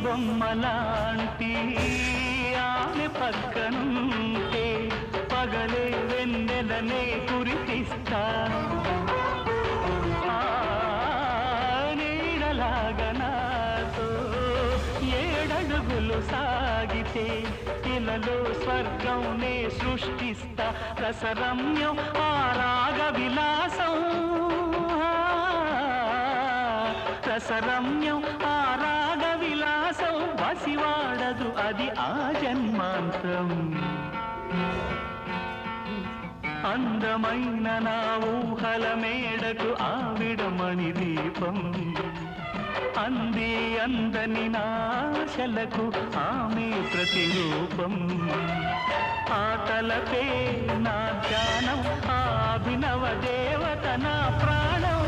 బొమ్మలాంటి ఆమె పక్కనుంటే పగలే వెన్నెలనే కురిపిస్తా నీడలాగా నాతో ఏడడుగులు సాగితే ఇలలో స్వర్గంనే సృష్టిస్తా రసరమ్యం ఆరాగ విలాసం రసరమ్యం ఆరాగ విలాసం వసివాడదు అది ఆ జన్మాంతం అందమైన నా ఊహల మేడకు ఆవిడమణి దీపం అంది అందని నాశలకు ఆమె ప్రతిరూపం ఆ తలపే నా ధ్యానం ఆ అభినవ దేవత నా ప్రాణం